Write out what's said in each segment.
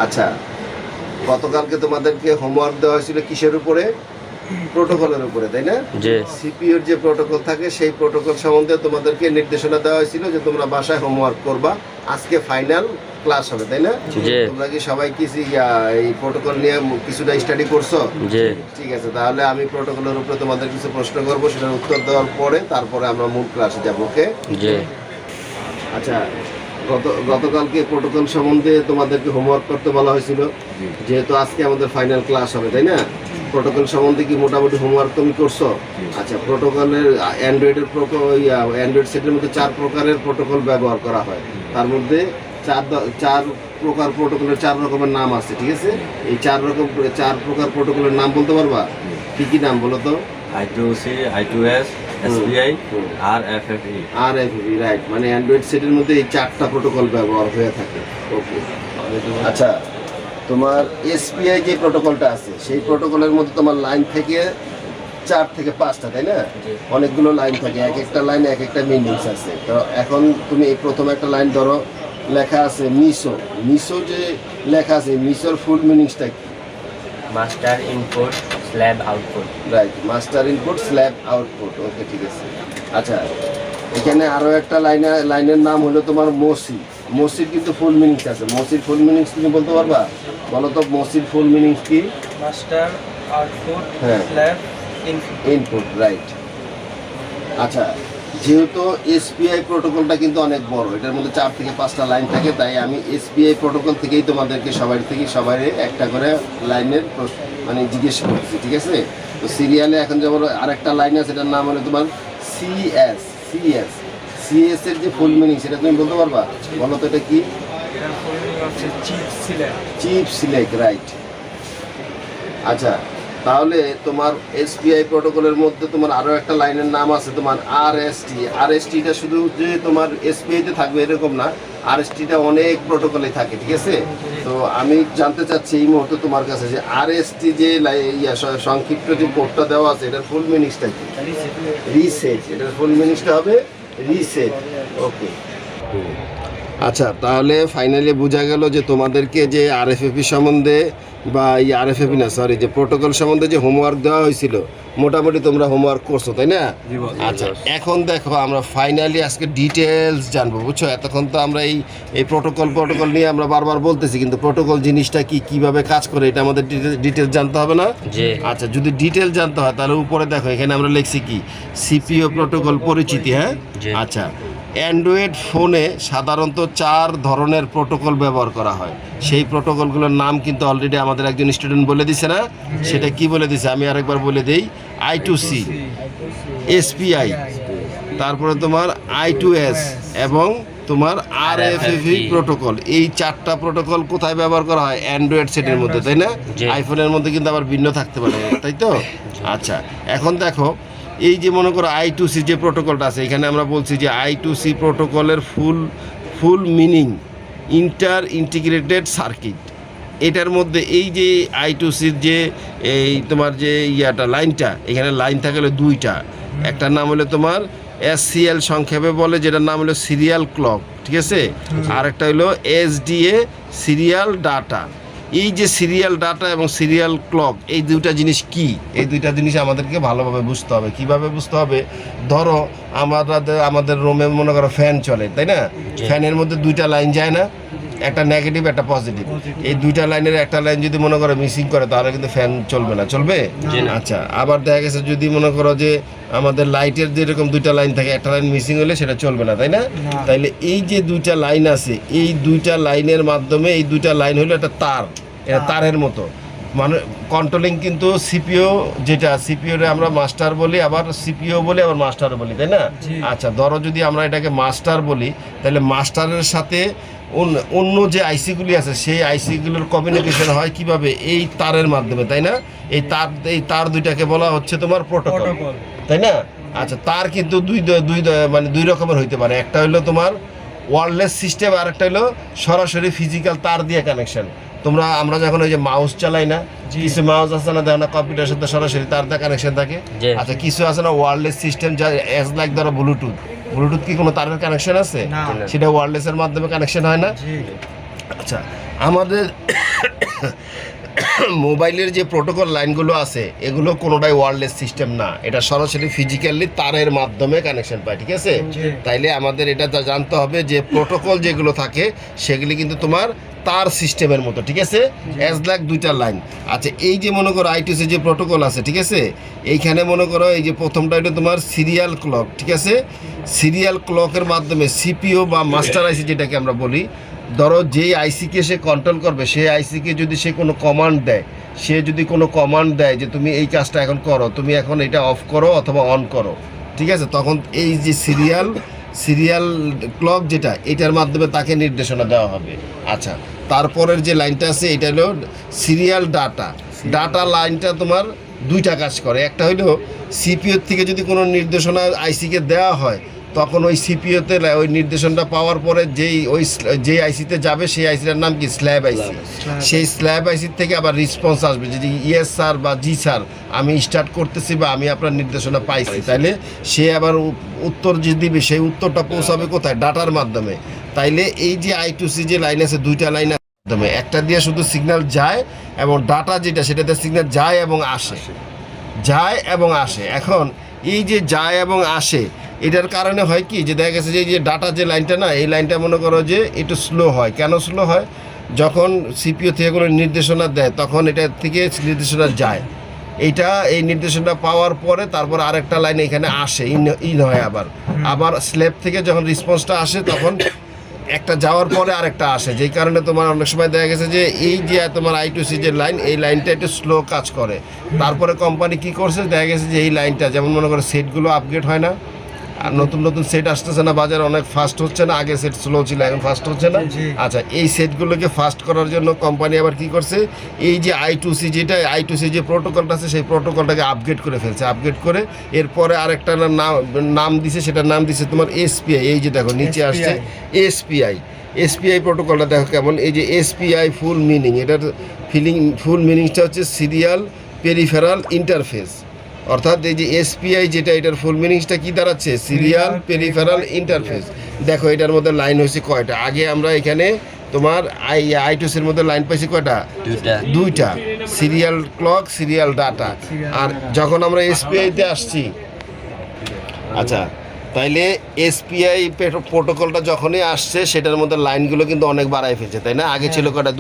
আচ্ছা, গতকালকে তোমাদেরকে হোমওয়ার্ক দেওয়া হয়েছিল কিসের উপরে? প্রোটোকলের উপরে, তাই না? সিপিইউর যে প্রোটোকল থাকে সেই প্রোটোকল সম্বন্ধে তোমাদেরকে নির্দেশনা দেওয়া হয়েছিল যে তোমরা বাসায় হোমওয়ার্ক করবা। আজকে ফাইনাল ক্লাস হবে, তাই না? তোমরা কি সবাই কিছু এই প্রোটোকল নিয়ে কিছুটা স্টাডি করছো? ঠিক আছে, তাহলে আমি প্রোটোকলের উপরে তোমাদের কিছু প্রশ্ন করবো, সেটার উত্তর দেওয়ার পরে তারপরে আমরা মূল ক্লাসে যাবো। ওকে? আচ্ছা, গতকালকে প্রোটোকল সম্বন্ধে তোমাদেরকে হোমওয়ার্ক করতে বলা হয়েছিল, যেহেতু আজকে আমাদের ফাইনাল ক্লাস হবে, তাই না? প্রোটোকল সম্বন্ধে কি মোটামুটি হোমওয়ার্ক তুমি করছো? আচ্ছা, প্রোটোকলের অ্যান্ড্রয়েডের অ্যান্ড্রয়েড সেটের মধ্যে 4 প্রকারের প্রোটোকল ব্যবহার করা হয়। তার মধ্যে 4 প্রকার প্রোটোকলের 4 রকমের নাম আছে, ঠিক আছে? এই 4 প্রকার প্রোটোকলের নাম বলতে পারবা? কি কি নাম বলো তো? I2C, I2S, SPI, RFFE. RFFE, right. মানে অ্যান্ড্রয়েড সেটের মধ্যে এই 4টা প্রোটোকল ব্যবহার হয়ে থাকে। ওকে। আচ্ছা, তোমার এসপিআই যে প্রোটোকলটা আছে সেই প্রোটোকলের মধ্যে তোমার লাইন থেকে 4 থেকে 5টা, তাই না? অনেকগুলো লাইন থাকে, এক একটা লাইনে এক একটা মিনিংস আছে। তো এখন তুমি এই প্রথম একটা লাইন ধরো, লেখা আছে মিসো। মিসো যে লেখা আছে, মিসোর ফুল মিনিংসটা কি? Master input slave output. Right, master input slave output. Okay, ঠিক আছে। আচ্ছা, এখানে আরো একটা লাইনের নাম হলো তোমার মসি। মসির কিন্তু ফুল মিনিংস আছে। মসির ফুল মিনিংস তুমি বলতে পারবা? বলো তো মসির ফুল মিনিংস কি? Master output slab input, right. আচ্ছা, যেহেতু এসপিআই প্রোটোকলটা কিন্তু অনেক বড়, এটার মধ্যে 4 থেকে 5টা লাইন থাকে, তাই আমি এসপিআই প্রোটোকল থেকেই তোমাদেরকে সবাই একটা করে লাইনের মানে জিজ্ঞেস করছি, ঠিক আছে? তো সিরিয়ালে এখন যেমন আরেকটা লাইন আছে, এটার নাম হলো তোমার সিএস। সিএস এর যে ফুল মিনিং সেটা তুমি বলতে পারবা? বলো তো এটা কি? Chip select, right. আচ্ছা, তাহলে তোমার এসপিআই প্রোটোকলের মধ্যে তোমার আরো একটা লাইনের নাম আছে তোমার আরএসটি। আরএসটিটা শুধু যে তোমার এসপিআইতে থাকবে এরকম না, আরএসটিটা অনেক প্রোটোকলে থাকে, ঠিক আছে? তো আমি জানতে চাচ্ছি এই মুহূর্তে তোমার কাছে যে আরএসটি যে সংক্ষিপ্ত যে কোডটা দেওয়া আছে এটার ফুল মিনিংসটা কি? রিসেট। এটার ফুল মিনিংসটা হবে রিসেট। ওকে। আচ্ছা, তাহলে ফাইনালি বোঝা গেল যে তোমাদেরকে যে আরএফএফি সম্বন্ধে বা এই আরএফএফি না সরি যে প্রোটোকল সম্বন্ধে যে হোমওয়ার্ক দেওয়া হয়েছিল মোটামুটি তোমরা হোমওয়ার্ক করছো, তাই না? আচ্ছা, এখন দেখো আমরা ফাইনালি আজকে ডিটেলস জানবো, বুঝছো? এতক্ষণ তো আমরা এই প্রোটোকল নিয়ে আমরা বারবার বলতেছি, কিন্তু প্রোটোকল জিনিসটা কি, কিভাবে কাজ করে এটা আমাদের ডিটেলস জানতে হবে না? আচ্ছা, যদি ডিটেল জানতে হয় তাহলে উপরে দেখো, এখানে আমরা লিখছি কি সিপিইউ প্রোটোকল পরিচিতি। হ্যাঁ, আচ্ছা। অ্যান্ড্রয়েড ফোনে সাধারণত 4 ধরনের প্রোটোকল ব্যবহার করা হয়। সেই প্রোটোকলগুলোর নাম কিন্তু অলরেডি আমাদের একজন স্টুডেন্ট বলে দিছে না? সেটা কি বলে দিছে আমি আরেকবার বলে দেই। I2C, SPI, তারপরে তোমার I2S এবং তোমার RFFE প্রোটোকল। এই 4টা প্রোটোকল কোথায় ব্যবহার করা হয়? অ্যান্ড্রয়েড সেটের মধ্যে, তাই না? আইফোনের মধ্যে কিন্তু আবার ভিন্ন থাকতে পারে, তাই তো? আচ্ছা, এখন দেখো এই যে মনে করো I2C যে প্রোটোকলটা আছে, এখানে আমরা বলছি যে I2C প্রোটোকলের ফুল মিনিং ইন্টিগ্রেটেড সার্কিট। এটার মধ্যে এই যে I2Cর যে এই তোমার যে লাইনটা, এখানে লাইন থাকে হলো 2টা। একটার নাম হলো তোমার SCL সংক্ষেপে বলে, যেটার নাম হলো সিরিয়াল ক্লক, ঠিক আছে? আর একটা হলো SDA সিরিয়াল ডাটা। এই যে সিরিয়াল ডাটা এবং সিরিয়াল ক্লক, এই 2টা জিনিস কি? এই 2টা জিনিস আমাদেরকে ভালোভাবে বুঝতে হবে। কিভাবে বুঝতে হবে? ধরো আমাদের রুমে মনে করো ফ্যান চলে, তাই না? ফ্যানের মধ্যে 2টা লাইন যায় না, একটা নেগেটিভ একটা পজিটিভ। এই 2টা লাইনের একটা লাইন যদি মনে করো মিসিং করে তাহলে কিন্তু ফ্যান চলবে না, চলবে? আচ্ছা, আবার দেখা গেছে যদি মনে করো যে আমাদের লাইটের যেরকম 2টা লাইন থাকে, একটা লাইন মিসিং হলে সেটা চলবে না, তাই না? তাইলে এই যে 2টা লাইন আছে, এই 2টা লাইনের মাধ্যমে এই 2টা লাইন হলো একটা তার, এটা তারের মতো। মানে কন্ট্রোলিং কিন্তু সিপিইউ, যেটা সিপিইউরে আমরা মাস্টার বলি, আবার সিপিইউ বলি, আবার মাস্টার বলি, তাই না? আচ্ছা, ধরো যদি আমরা এটাকে মাস্টার বলি, তাহলে মাস্টারের সাথে অন্য যে আইসিগুলি আছে সেই আইসিগুলোর কমিউনিকেশন হয় কিভাবে? এই তারের মাধ্যমে, তাই না? এই তার 2টাকে বলা হচ্ছে তোমার প্রোটোকল, তাই না? আচ্ছা, তার কিন্তু দুই রকমের হইতে পারে। একটা হলো তোমার ওয়্যারলেস সিস্টেম, আর একটা হলো সরাসরি ফিজিক্যাল তার দিয়ে কানেকশন। আমরা যখন ওই যে মাউস চালাই না, কিছু মাউস আছে না, দেখো না কম্পিউটারের সাথে সরাসরি তার দিয়ে কানেকশন থাকে। আচ্ছা, কিছু আছে না ওয়্যারলেস সিস্টেম, যা এজ লাইক ধরো ব্লুটুথ কি কোনো তারের কানেকশন আছে? সেটা ওয়্যারলেসের মাধ্যমে কানেকশন হয় না? আচ্ছা, আমাদের মোবাইলের যে প্রোটোকল লাইনগুলো আছে এগুলো কোনোটাই ওয়্যারলেস সিস্টেম না, এটা সরাসরি ফিজিক্যালি তারের মাধ্যমে কানেকশন পায়, ঠিক আছে? তাইলে আমাদের এটা জানতে হবে যে প্রোটোকল যেগুলো থাকে সেগুলি কিন্তু তোমার তার সিস্টেমের মতো, ঠিক আছে? অ্যাজ লাইক দুইটা লাইন। আচ্ছা, এই যে মনে করো I2C যে প্রোটোকল আছে, ঠিক আছে, এইখানে মনে করো এই যে প্রথমটা এটা তোমার সিরিয়াল ক্লক, ঠিক আছে? সিরিয়াল ক্লকের মাধ্যমে সিপিও বা মাস্টার আইসি যেটাকে আমরা বলি, ধরো যেই আইসিকে সে কন্ট্রোল করবে সেই আইসিকে যদি সে কোনো কমান্ড দেয়, সে যদি কোনো কমান্ড দেয় যে তুমি এই কাজটা এখন করো, তুমি এখন এটা অফ করো অথবা অন করো, ঠিক আছে, তখন এই যে সিরিয়াল ক্লক যেটা, এটার মাধ্যমে তাকে নির্দেশনা দেওয়া হবে। আচ্ছা, তারপরের যে লাইনটা আছে এটা হলো সিরিয়াল ডাটা লাইনটা তোমার দুইটা কাজ করে। একটা হলো সিপিওর থেকে যদি কোনো নির্দেশনা আইসিকে দেওয়া হয়, তখন ওই সিপিওতে ওই নির্দেশনটা পাওয়ার পরে যেই আইসিতে যাবে সেই আইসিটার নাম কি? স্ল্যাব আইসি। সেই স্ল্যাব আইসির থেকে আবার রেসপন্স আসবে যে ইয়েস স্যার বা জি স্যার আমি স্টার্ট করতেছি বা আমি আপনার নির্দেশনা পাইছি, তাইলে সে আবার উত্তর যে দিবে সেই উত্তরটা পৌঁছাবে কোথায়? ডাটার মাধ্যমে। তাইলে এই যে I2C যে লাইন আছে, দুইটা লাইন মাধ্যমে, একটা দিয়ে শুধু সিগন্যাল যায় এবং ডাটা যেটা সেটাতে সিগন্যাল যায় এবং আসে। এখন এই যে যায় এবং আসে, এটার কারণে হয় কি যে দেখা গেছে যে এই যে ডাটা যে লাইনটা না, এই লাইনটা মনে করো যে একটু স্লো হয়। কেন স্লো হয়? যখন সিপিও থেকে কোনো নির্দেশনা দেয় তখন এটা থেকে নির্দেশনা যায়, এই নির্দেশনটা পাওয়ার পরে তারপর আরেকটা লাইন এখানে আসে, ইন হয়, আবার স্ল্যাব থেকে যখন রেসপন্সটা আসে তখন একটা যাওয়ার পরে আরেকটা আসে, যেই কারণে তোমার অনেক সময় দেখা গেছে যে এই যে তোমার I2C যে লাইন, এই লাইনটা একটু স্লো কাজ করে। তারপরে কোম্পানি কি করছে, দেখা গেছে যে এই লাইনটা যেমন মনে করো সেটগুলো আপগ্রেড হয় না, আর নতুন সেট আসতেছে না বাজারে, অনেক ফাস্ট হচ্ছে না, আগে সেট স্লো ছিল এখন ফাস্ট হচ্ছে না। আচ্ছা, এই সেটগুলোকে ফাস্ট করার জন্য কোম্পানি আবার কি করছে, এই যে I2C যে প্রোটোকলটা আছে সেই প্রোটোকলটাকে আপগ্রেড করে ফেলছে। আপগ্রেড করে এরপরে আরেকটা নাম দিছে, সেটার নাম দিছে তোমার SPI। এই যে দেখো নিচে আসছে SPI প্রোটোকলটা দেখো কেমন। এই যে SPI ফুল মিনিং, এটার ফুল মিনিংটা হচ্ছে সিরিয়াল পেরিফেরাল ইন্টারফেস, অর্থাৎ এই যে SPI যেটা, এটার ফুল মিনিংসটা কি দাঁড়াচ্ছে? Serial peripheral interface. দেখো এটার মধ্যে লাইন হয়েছে কয়টা? আগে আমরা এখানে তোমার I2Cর মধ্যে লাইন পাইছি কয়টা? দুইটা, সিরিয়াল ক্লক, সিরিয়াল ডাটা। আর যখন আমরা SPI-তে আসছি, আচ্ছা, তাইলে SPI প্রোটোকলটা যখনই আসছে সেটার মধ্যে লাইনগুলো কিন্তু অনেক বাড়াই ফেলছে, তাই না? আগে ছিল কয়টা?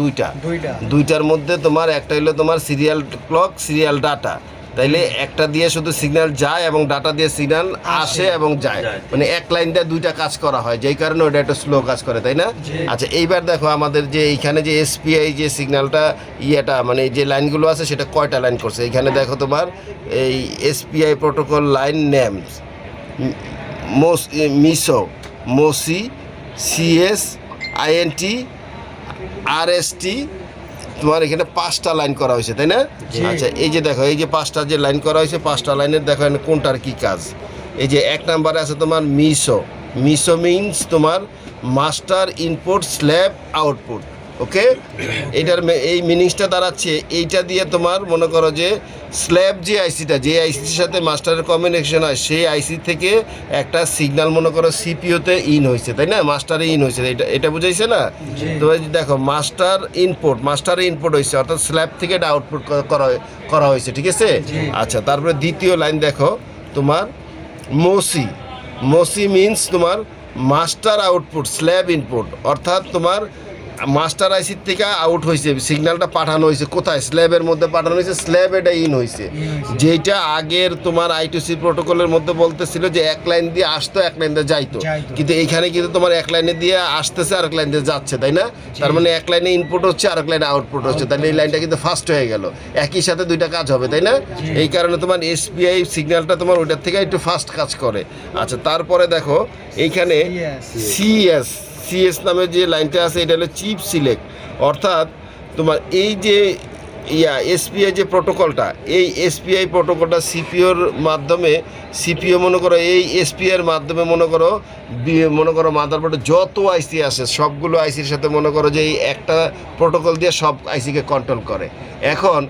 দুইটার মধ্যে তোমার একটা হলো তোমার সিরিয়াল ক্লক, সিরিয়াল ডাটা। তাইলে একটা দিয়ে শুধু সিগন্যাল যায় এবং ডাটা দিয়ে সিগন্যাল আসে এবং যায়, মানে এক লাইন দিয়ে দুইটা কাজ করা হয়, যেই কারণে ওটা একটু স্লো কাজ করে, তাই না? আচ্ছা, এইবার দেখো আমাদের যে এইখানে যে SPI যে সিগন্যালটা মানে যে লাইনগুলো আছে সেটা কয়টা লাইন করছে। এইখানে দেখো তোমার এই SPI protocol line names MOSI CS INT RST, তোমার এখানে 5টা লাইন করা হয়েছে, তাই না? আচ্ছা, এই যে দেখো এই যে 5টা যে লাইন করা হয়েছে, 5টা লাইনের দেখো এখানে কোনটার কি কাজ। এই যে 1 নম্বরে আছে তোমার মিসো মিনস তোমার মাস্টার ইনপুট স্ল্যাব আউটপুট, ওকে? এটার এই মিনিংসটা দাঁড়াচ্ছে, এইটা দিয়ে তোমার মনে করো যে স্ল্যাব যে আইসিটা, যে আইসির সাথে মাস্টারের কম্বিনেশন হয়, সেই আইসি থেকে একটা সিগন্যাল মনে করো সিপিওতে ইন হয়েছে, তাই না? মাস্টারে ইন হয়েছে, এটা বুঝাইছে না? তো দেখো মাস্টারে ইনপুট হয়েছে, অর্থাৎ স্ল্যাব থেকে এটা আউটপুট করা হয়েছে, ঠিক আছে? আচ্ছা, তারপরে দ্বিতীয় লাইন দেখো তোমার মোসি মিনস তোমার মাস্টার আউটপুট স্ল্যাব ইনপুট, অর্থাৎ তোমার মাস্টার আইসির থেকে আউট হয়েছে, সিগন্যালটা পাঠানো হয়েছে কোথায়? স্ল্যাবের মধ্যে পাঠানো হয়েছে, স্ল্যাব এটা ইন হয়েছে। যেটা আগের তোমার I2C প্রোটোকলের মধ্যে বলতেছিল যে এক লাইন দিয়ে আসতো, এক লাইন দিয়ে যাইতো, কিন্তু এইখানে কিন্তু তোমার এক লাইনে দিয়ে আসতেছে, আরেক লাইন দিয়ে যাচ্ছে, তাই না? তার মানে এক লাইনে ইনপুট হচ্ছে, আরেক লাইনে আউটপুট হচ্ছে, তাহলে এই লাইনটা কিন্তু ফাস্ট হয়ে গেল, একই সাথে দুইটা কাজ হবে, তাই না? এই কারণে তোমার SPI সিগন্যালটা তোমার ওইটার থেকে একটু ফাস্ট কাজ করে। আচ্ছা, তারপরে দেখো এইখানে CS নামে যে লাইনটা আছে, এটা হলো চিপ সিলেক্ট, অর্থাৎ তোমার এই যে SPI যে প্রোটোকলটা, এই SPI প্রোটোকলটা সিপিওর মাধ্যমে, সিপিও মনে করো এই SPI-এর মাধ্যমে মনে করো মাদারবোর্ডে যত আইসি আসে সবগুলো আইসির সাথে মনে করো যে এই একটা প্রোটোকল দিয়ে সব আইসিকে কন্ট্রোল করে। এখন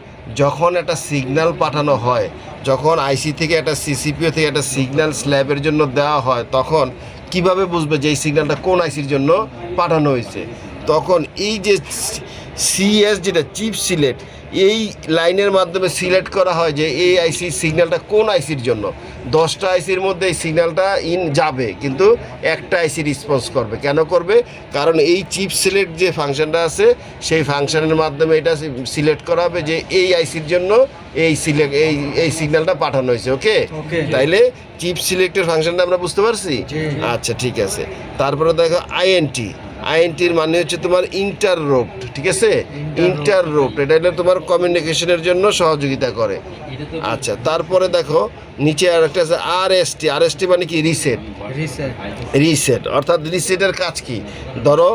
যখন একটা সিগন্যাল পাঠানো হয়, যখন আইসি থেকে একটা সিপিও থেকে একটা সিগন্যাল স্ল্যাবের জন্য দেওয়া হয়, তখন কিভাবে বুঝবে যে এই সিগন্যালটা কোন আইসির জন্য পাঠানো হয়েছে? তখন এই যে সিএস যেটা চিপ সিলেক্ট, এই লাইনের মাধ্যমে সিলেক্ট করা হয় যে এই আইসির সিগন্যালটা কোন আইসির জন্য। 10টা আইসির মধ্যে এই সিগন্যালটা যাবে, কিন্তু একটা আইসি রেসপন্স করবে। কেন করবে? কারণ এই চিপ সিলেক্ট যে ফাংশনটা আছে সেই ফাংশনের মাধ্যমে এটা সিলেক্ট করা হবে যে এই আইসির জন্য এই সিগন্যালটা পাঠানো হয়েছে। ওকে, তাইলে চিপ সিলেক্টের ফাংশনটা আমরা বুঝতে পারছি। আচ্ছা, ঠিক আছে। তারপরে দেখো আইএনটির মানে হচ্ছে তোমার ইন্টাররপ্ট, ঠিক আছে? ইন্টাররপ্ট এটা হলো তোমার কমিউনিকেশনের জন্য সহযোগিতা করে। আচ্ছা, তারপরে দেখো নিচে আর একটা আছে আরএসটি মানে কি? রিসেট। অর্থাৎ রিসেটের কাজ কি? ধরো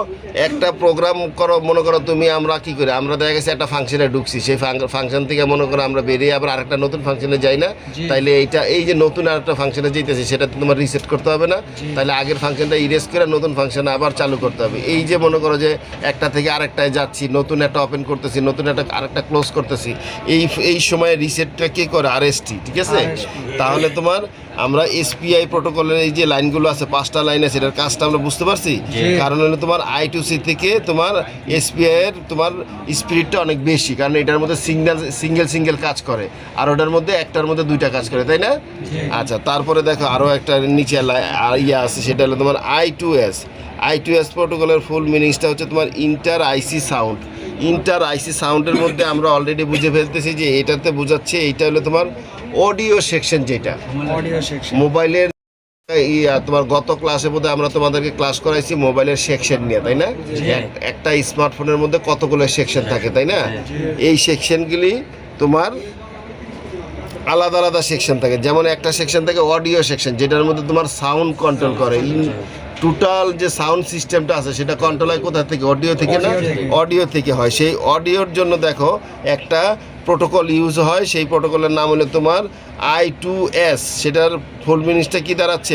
একটা প্রোগ্রাম করো, মনে করো তুমি, আমরা কি করি, আমরা দেখা গেছে একটা ফাংশনে ঢুকছি, সেই ফাংশন থেকে মনে করো আমরা বেরিয়ে আবার আরেকটা নতুন ফাংশনে যাই না? তাইলে এই যে নতুন আরেকটা ফাংশনে যেতেছি সেটা তোমার রিসেট করতে হবে না? তাহলে আগের ফাংশনটা ইরেজ করে নতুন ফাংশনে আবার চালু করতে হবে। এই যে মনে করো যে একটা থেকে আরেকটায় যাচ্ছি, নতুন একটা ওপেন করতেছি, নতুন একটা আরেকটা ক্লোজ করতেছি, এই সময় রিসেটটা কে করে? আরএসটি, ঠিক আছে? তাহলে তোমার আমরা এসপিআই প্রোটোকলের এই যে লাইনগুলো আছে, 5টা লাইন আছে, এটার কাজটা আমরা বুঝতে পারছি। কারণ হলো তোমার I2C থেকে তোমার এসপিআই এর তোমার স্পিরিটটা অনেক বেশি, কারণ এটার মধ্যে সিঙ্গেল কাজ করে, আর ওটার মধ্যে একটার মধ্যে 2টা কাজ করে, তাই না? আচ্ছা, তারপরে দেখো আরও একটা নিচে আছে, সেটা হলো তোমার I2S প্রোটোকলের ফুল মিনিংসটা হচ্ছে তোমার ইন্টার আইসি সাউন্ডের মধ্যে আমরা অলরেডি বুঝে ফেলতেছি যে এটাতে বোঝাচ্ছে এইটা হলো তোমার অডিও সেকশন, যেটা মোবাইলের তোমার গত ক্লাসে বোধহয় আমরা তোমাদেরকে ক্লাস করাইছি মোবাইলের সেকশন নিয়ে, তাই না? একটা স্মার্টফোনের মধ্যে কতগুলো সেকশন থাকে, তাই না? এই সেকশনগুলি তোমার আলাদা আলাদা সেকশন থাকে। যেমন একটা সেকশন থাকে অডিও সেকশন, যেটার মধ্যে তোমার সাউন্ড কন্ট্রোল করে। টোটাল যে সাউন্ড সিস্টেমটা আছে সেটা কন্ট্রোল হয় কোথা থেকে? অডিও থেকে না? অডিও থেকে হয়। সেই অডিওর জন্য দেখো একটা প্রোটোকল ইউজ হয়, সেই প্রোটোকলের নাম হলো তোমার I2S। সেটার ফুল মিনিংসটা কি দাঁড়াচ্ছে?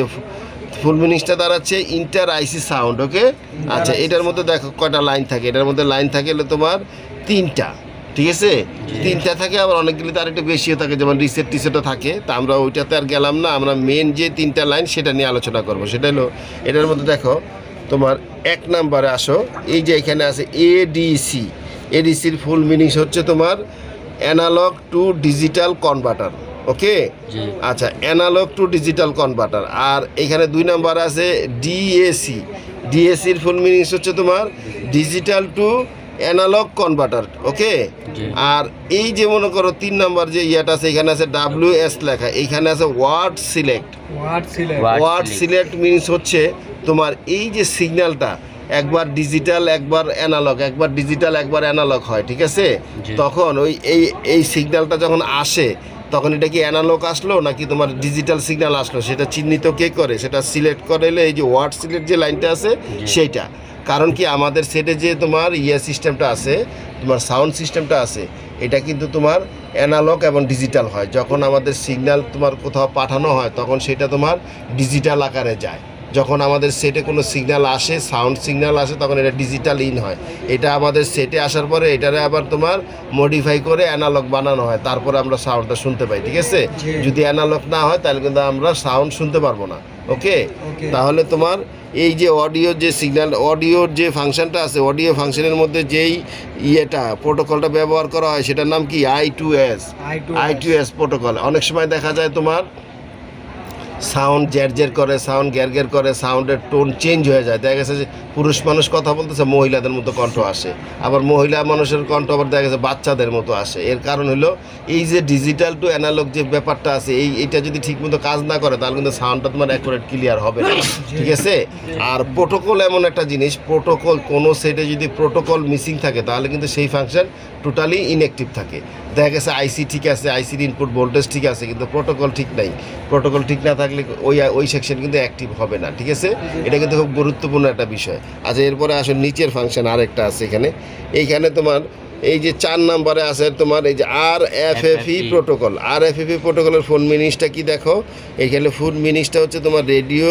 ফুল মিনিংসটা দাঁড়াচ্ছে ইন্টার আইসি সাউন্ড। ওকে, আচ্ছা, এটার মধ্যে দেখো কয়টা লাইন থাকে? এটার মধ্যে লাইন থাকে হলো তোমার 3টা, ঠিক আছে? 3টা থাকে, আবার অনেকগুলি তার একটু বেশিও থাকে, যেমন রিসেটও থাকে। তা আমরা ওইটাতে আর গেলাম না, আমরা মেন যে 3টা লাইন সেটা নিয়ে আলোচনা করব। সেটা হলো এটার মধ্যে দেখো তোমার 1 নম্বরে আসো, এই যে এখানে আছে এডিসির ফুল মিনিংস হচ্ছে তোমার অ্যানালগ টু ডিজিটাল কনভার্টার। ওকে, আচ্ছা, অ্যানালগ টু ডিজিটাল কনভার্টার। আর এখানে 2 নম্বর আছে ডিএসির ফুল মিনিংস হচ্ছে তোমার ডিজিটাল টু অ্যানালগ কনভার্টার। ওকে, আর এই যে মনে করো 3 নম্বর যে ইয়াটা আছে, এখানে আছে WS লেখা, এইখানে আছে ওয়ার্ড সিলেক্ট মিনিংস হচ্ছে তোমার এই যে সিগন্যালটা একবার ডিজিটাল একবার অ্যানালগ, একবার ডিজিটাল একবার অ্যানালগ হয়, ঠিক আছে? তখন এই সিগন্যালটা যখন আসে তখন এটা কি অ্যানালগ আসলো নাকি তোমার ডিজিটাল সিগন্যাল আসলো, সেটা চিহ্নিত কে করে? সেটা সিলেক্ট করে এই যে ওয়ার্ড সিলেক্ট যে লাইনটা আছে সেইটা। কারণ কি আমাদের সেটে যে তোমার সিস্টেমটা আছে, তোমার সাউন্ড সিস্টেমটা আছে, এটা কিন্তু তোমার অ্যানালগ এবং ডিজিটাল হয়। যখন আমাদের সিগন্যাল তোমার কোথাও পাঠানো হয় তখন সেটা তোমার ডিজিটাল আকারে যায়। যখন আমাদের সেটে কোনো সিগন্যাল আসে, সাউন্ড সিগন্যাল আসে, তখন এটা ডিজিটাল ইন হয়। এটা আমাদের সেটে আসার পরে এটারে আবার তোমার মডিফাই করে অ্যানালগ বানানো হয়, তারপরে আমরা সাউন্ডটা শুনতে পাই, ঠিক আছে? যদি অ্যানালগ না হয় তাহলে কিন্তু আমরা সাউন্ড শুনতে পারবো না। ওকে, তাহলে তোমার এই যে অডিওর যে ফাংশনটা আছে, অডিও ফাংশনের মধ্যে যেই প্রোটোকলটা ব্যবহার করা হয় সেটার নাম কি? I2S protocol. অনেক সময় দেখা যায় তোমার সাউন্ড জের করে, সাউন্ড গ্যার করে, সাউন্ডের টোন চেঞ্জ হয়ে যায়। দেখা গেছে যে পুরুষ মানুষ কথা বলতেছে মহিলাদের মতো কণ্ঠ আসে, আবার মহিলা মানুষের কণ্ঠ আবার দেখা গেছে বাচ্চাদের মতো আসে। এর কারণ হলো এই যে ডিজিটাল টু অ্যানালগ যে ব্যাপারটা আছে, এইটা যদি ঠিকমতো কাজ না করে তাহলে কিন্তু সাউন্ডটা তোমার অ্যাকুরেট ক্লিয়ার হবে না, ঠিক আছে? আর প্রোটোকল এমন একটা জিনিস, প্রোটোকল কোনো সেটে যদি প্রোটোকল মিসিং থাকে তাহলে কিন্তু সেই ফাংশন টোটালি ইনঅ্যাক্টিভ থাকে। দেখা গেছে আইসি ঠিক আছে, আইসির ইনপুট ভোল্টেজ ঠিক আছে, কিন্তু প্রোটোকল ঠিক নাই। প্রোটোকল ঠিক না থাকলে ওই সেকশন কিন্তু অ্যাক্টিভ হবে না, ঠিক আছে? এটা কিন্তু খুব গুরুত্বপূর্ণ একটা বিষয়। আচ্ছা, এরপরে আসলে নিচের ফাংশন আরেকটা আছে এইখানে তোমার এই যে 4 নম্বরে আছে তোমার এই যে RFFE প্রোটোকল। RFFE প্রোটোকলের ফুল মিনিংসটা কি দেখো? এইখানে ফুল মিনিংসটা হচ্ছে তোমার radio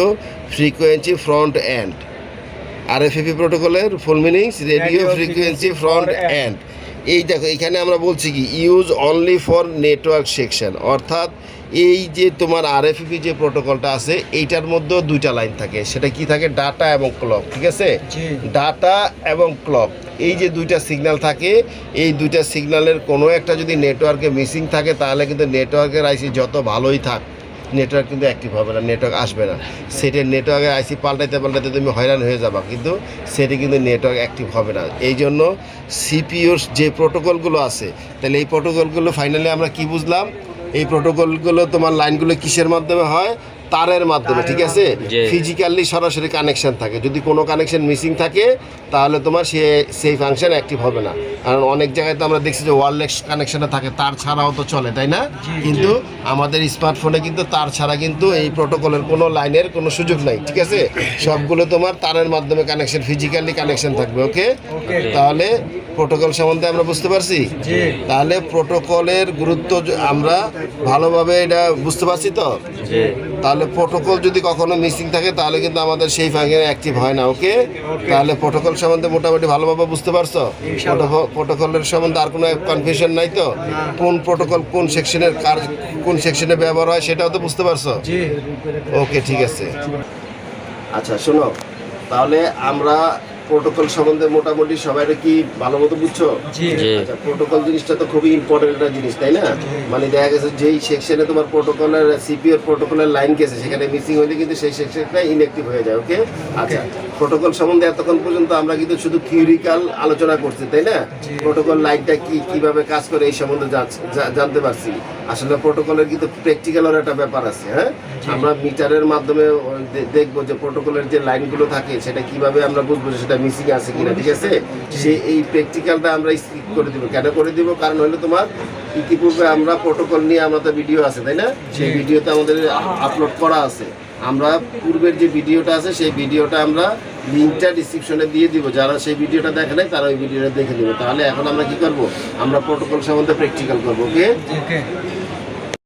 frequency front end. RFFE প্রোটোকলের full meanings radio frequency front end. এই দেখো এখানে আমরা বলছি কি use only for network section, অর্থাৎ এই যে তোমার আরএফপি যে প্রোটোকলটা আছে এইটার মধ্যেও দুইটা লাইন থাকে, সেটা কি থাকে, ডাটা এবং ক্লক, ঠিক আছে, ডাটা এবং ক্লক এই যে দুইটা সিগন্যাল থাকে, এই দুইটা সিগন্যালের কোনো একটা যদি নেটওয়ার্কে মিসিং থাকে তাহলে কিন্তু নেটওয়ার্কের আইসি যত ভালোই থাক নেটওয়ার্ক কিন্তু অ্যাক্টিভ হবে না, নেটওয়ার্ক আসবে না। সেটের নেটওয়ার্কের আইসি পাল্টাইতে তুমি হয়রান হয়ে যাবা, কিন্তু সেটি কিন্তু নেটওয়ার্ক অ্যাক্টিভ হবে না। এই জন্য সিপিইউর যে প্রোটোকলগুলো আছে, তাহলে এই প্রোটোকলগুলো ফাইনালি আমরা কি বুঝলাম, এই প্রোটোকলগুলো তোমার লাইনগুলো কিসের মাধ্যমে হয়, তারের মাধ্যমে, ঠিক আছে, ফিজিক্যালি সরাসরি কানেকশন থাকে। যদি কোনো কানেকশন মিসিং থাকে তাহলে তোমার সেই ফাংশন অ্যাক্টিভ হবে না। কারণ অনেক জায়গায় তো আমরা দেখছি যে ওয়্যারলেস কানেকশনে থাকে, তার ছাড়াও তো চলে, তাই না? কিন্তু আমাদের স্মার্টফোনে কিন্তু তার ছাড়া কিন্তু এই প্রোটোকলের কোনো লাইনের কোনো সুযোগ নাই, ঠিক আছে, সবগুলো তোমার তারের মাধ্যমে কানেকশন, ফিজিক্যালি কানেকশন থাকবে। ওকে, তাহলে প্রোটোকল সম্বন্ধে আমরা বুঝতে পারছি। তাহলে প্রোটোকলের গুরুত্ব আমরা ভালোভাবে এটা বুঝতে পারছি তো। তাহলে প্রোটোকল যদি কখনো মিসিং থাকে তাহলে কিন্তু আমাদের সেই ফাংশন অ্যাক্টিভ হয় না। ওকে, তাহলে প্রোটোকল সম্বন্ধে মোটামুটি ভালোভাবে বুঝতে পারছো। প্রোটোকলের সম্বন্ধে আর কোনো কনফিউশন নাই তো, কোন প্রোটোকল কোন সেকশনের কোন সেকশনে ব্যবহার হয় সেটাও তো বুঝতে পারছো। ওকে, ঠিক আছে। আচ্ছা শোনো, তাহলে আমরা প্রোটোকল সম্বন্ধে মোটামুটি সবাই কি ভালো মতো বুঝছো? আচ্ছা, প্রোটোকল জিনিসটা তো খুবই ইম্পর্টেন্ট একটা জিনিস, তাই না? মানে দেখা গেছে যেই সেকশনে তোমার প্রোটোকলের সিপিইউর প্রোটোকলের লাইন গেছে সেখানে মিসিং হলে কিন্তু সেই সেকশনটা ইনঅ্যাক্টিভ হয়ে যায়। ওকে, আচ্ছা, প্রোটোকল সম্বন্ধে এতক্ষণ পর্যন্ত আমরা কিন্তু শুধু থিওরিক্যাল আলোচনা করছি, তাই না? প্রোটোকল লাইনটা কিভাবে কাজ করে এই সম্বন্ধে জানতে পারছি। আসলে প্রোটোকলের কিন্তু প্র্যাকটিক্যালের একটা ব্যাপার আছে। হ্যাঁ, আমরা মিটারের মাধ্যমে দেখবো যে প্রোটোকলের যে লাইনগুলো থাকে সেটা কিভাবে আমরা বুঝবো সেটা মিসিং আছে কিনা, ঠিক আছে। এই প্র্যাকটিক্যালটা আমরা স্কিপ করে দিব। কেন করে দিব? কারণ হলো তোমার ইতিপূর্বে আমরা প্রোটোকল নিয়ে আমাদের ভিডিও আছে, তাই না? সেই ভিডিওতে আমাদের আপলোড করা আছে। আমরা পূর্বের যে ভিডিওটা আছে সেই ভিডিওটা আমরা লিঙ্কটা ডিসক্রিপশনে দিয়ে দিব, যারা সেই ভিডিওটা দেখে নাই তারা ওই ভিডিওটা দেখে নেবে। তাহলে এখন আমরা কি করব, আমরা প্রোটোকল সম্বন্ধে প্র্যাকটিক্যাল করবো। ওকে,